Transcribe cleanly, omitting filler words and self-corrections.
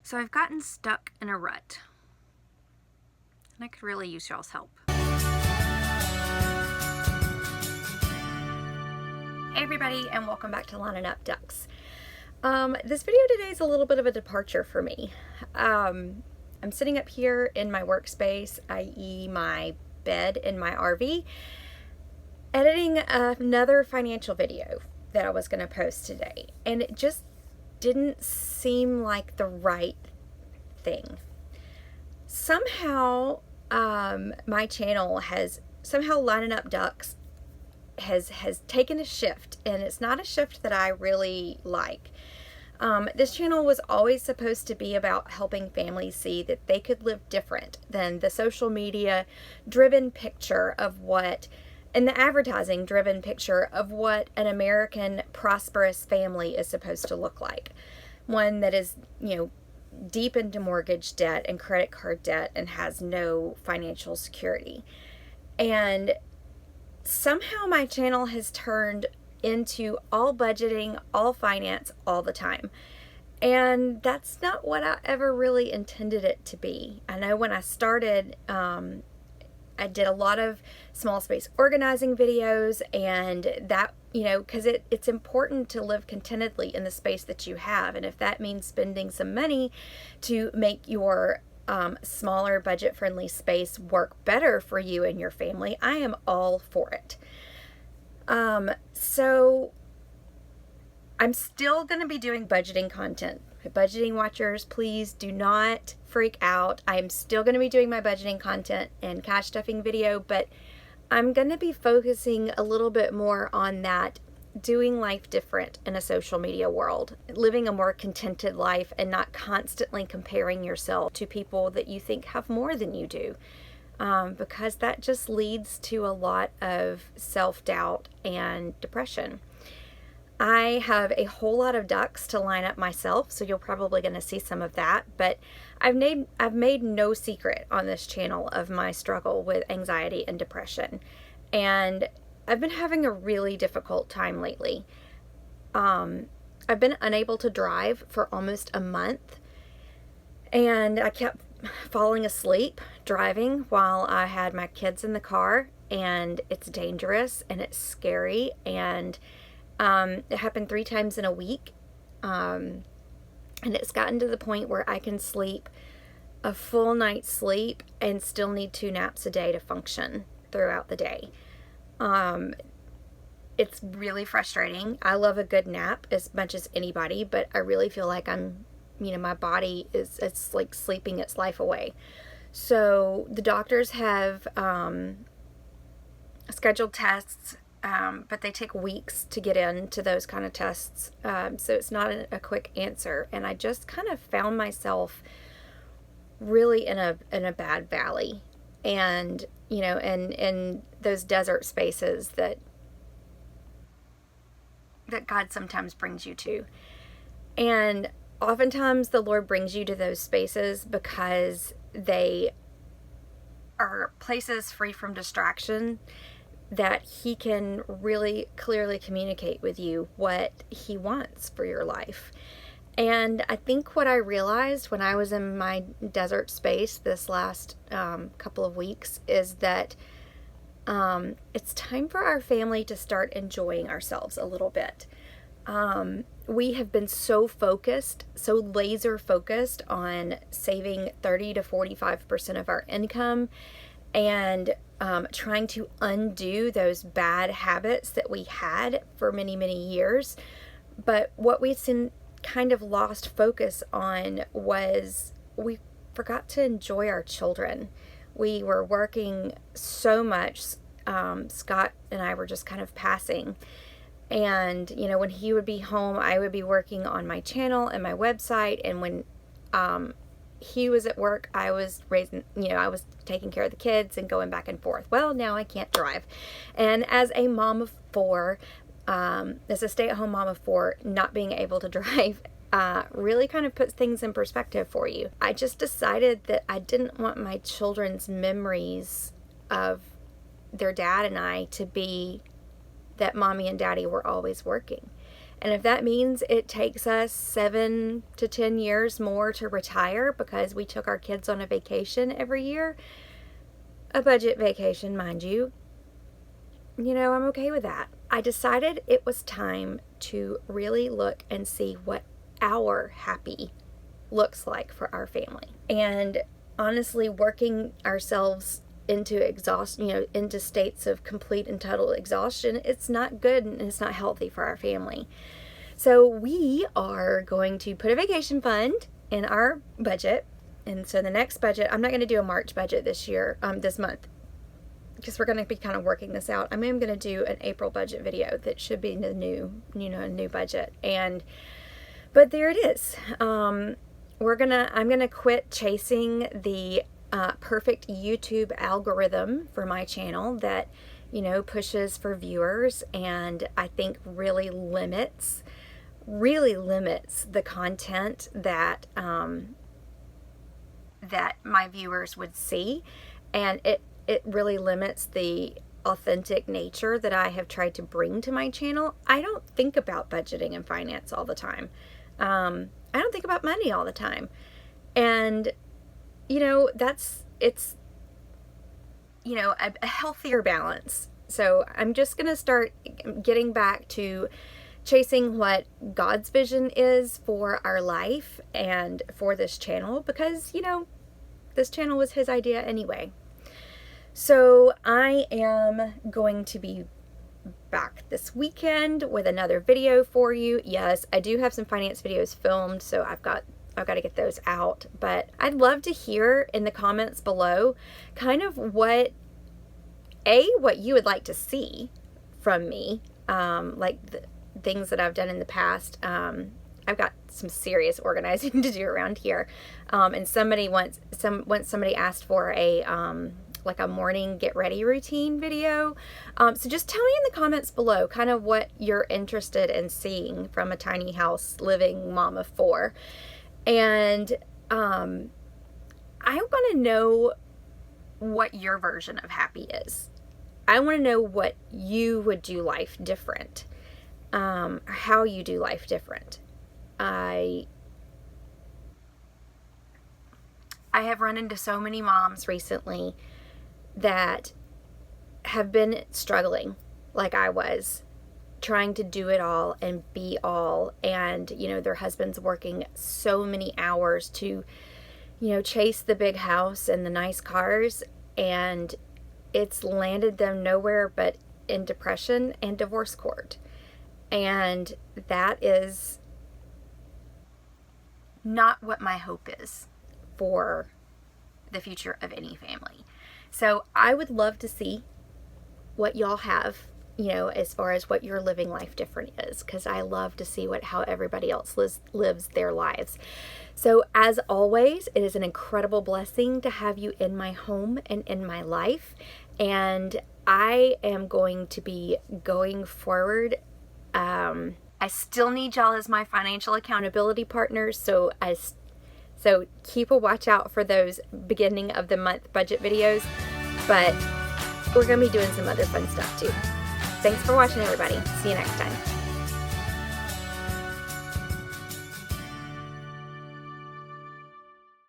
So I've gotten stuck in a rut, and I could really use y'all's help. Hey everybody, and welcome back to Lining Up Ducks. This video today is a little bit of a departure for me. I'm sitting up here in my workspace, i.e. my bed in my RV, editing another financial video that I was going to post today, and it just didn't seem like the right thing. Somehow my channel has Lining Up Ducks has taken a shift, and it's not a shift that I really like. This channel was always supposed to be about helping families see that they could live different than the social media driven picture of what, and the advertising driven picture of what an American prosperous family is supposed to look like. One that is, deep into mortgage debt and credit card debt and has no financial security. And somehow my channel has turned into all budgeting, all finance, all the time. And that's not what I ever really intended it to be. I know when I started, I did a lot of small space organizing videos, and that, because it's important to live contentedly in the space that you have. And if that means spending some money to make your smaller budget-friendly space work better for you and your family, I am all for it. So I'm still going to be doing budgeting content. Budgeting watchers, please do not freak out. I'm still going to be doing my budgeting content and cash stuffing video, but I'm going to be focusing a little bit more on that, doing life different in a social media world, living a more contented life and not constantly comparing yourself to people that you think have more than you do, because that just leads to a lot of self-doubt and depression. I have a whole lot of ducks to line up myself, so you're probably going to see some of that, but I've made no secret on this channel of my struggle with anxiety and depression, and I've been having a really difficult time lately. I've been unable to drive for almost a month, and I kept falling asleep driving while I had my kids in the car, and it's dangerous and it's scary, and it happened 3 times in a week, and it's gotten to the point where I can sleep a full night's sleep and still need 2 naps a day to function throughout the day. It's really frustrating. I love a good nap as much as anybody, but I really feel like my body it's like sleeping its life away. So the doctors have scheduled tests, but they take weeks to get into those kind of tests. So it's not a quick answer. And I just kind of found myself really in a bad valley, and, in those desert spaces that God sometimes brings you to. And oftentimes the Lord brings you to those spaces because they are places free from distraction, that He can really clearly communicate with you what He wants for your life. And I think what I realized when I was in my desert space this last couple of weeks is that it's time for our family to start enjoying ourselves a little bit. We have been so laser focused on saving 30 to 45% of our income, and trying to undo those bad habits that we had for many, many years. But what we've seen kind of lost focus on was we forgot to enjoy our children. We were working so much. Scott and I were just kind of passing. And, when he would be home, I would be working on my channel and my website. And when he was at work, I was I was taking care of the kids and going back and forth. Well, now I can't drive. And as a mom of 4, as a stay-at-home mom of 4, not being able to drive really kind of puts things in perspective for you. I just decided that I didn't want my children's memories of their dad and I to be that mommy and daddy were always working. And if that means it takes us 7 to 10 years more to retire because we took our kids on a vacation every year, a budget vacation, mind you, I'm okay with that. I decided it was time to really look and see what our happy looks like for our family. And honestly, working ourselves into into states of complete and total exhaustion, it's not good and it's not healthy for our family. So we are going to put a vacation fund in our budget. And so the next budget, I'm not going to do a March budget this month, because we're going to be kind of working this out. I'm going to do an April budget video that should be the new budget. But there it is. I'm going to quit chasing the perfect YouTube algorithm for my channel that, pushes for viewers, and I think really limits the content that my viewers would see, and it really limits the authentic nature that I have tried to bring to my channel. I don't think about budgeting and finance all the time. I don't think about money all the time. And, it's a healthier balance. So I'm just going to start getting back to chasing what God's vision is for our life and for this channel, because, this channel was His idea anyway. So I am going to be back this weekend with another video for you. Yes, I do have some finance videos filmed, so I've got to get those out. But I'd love to hear in the comments below kind of what you would like to see from me, like the things that I've done in the past. I've got some serious organizing to do around here, and somebody asked for a morning get ready routine video. So just tell me in the comments below kind of what you're interested in seeing from a tiny house living mom of 4. And I want to know what your version of happy is. I want to know what you would do life different, how you do life different. I have run into so many moms recently that have been struggling like I was, trying to do it all and be all, and their husband's working so many hours to chase the big house and the nice cars, and it's landed them nowhere but in depression and divorce court. And that is not what my hope is for the future of any family. So I would love to see what y'all have, as far as what your living life different is, because I love to see how everybody else lives their lives. So as always, it is an incredible blessing to have you in my home and in my life. And I am going to be going forward. I still need y'all as my financial accountability partners. So keep a watch out for those beginning of the month budget videos, but we're going to be doing some other fun stuff too. Thanks for watching, everybody. See you next time.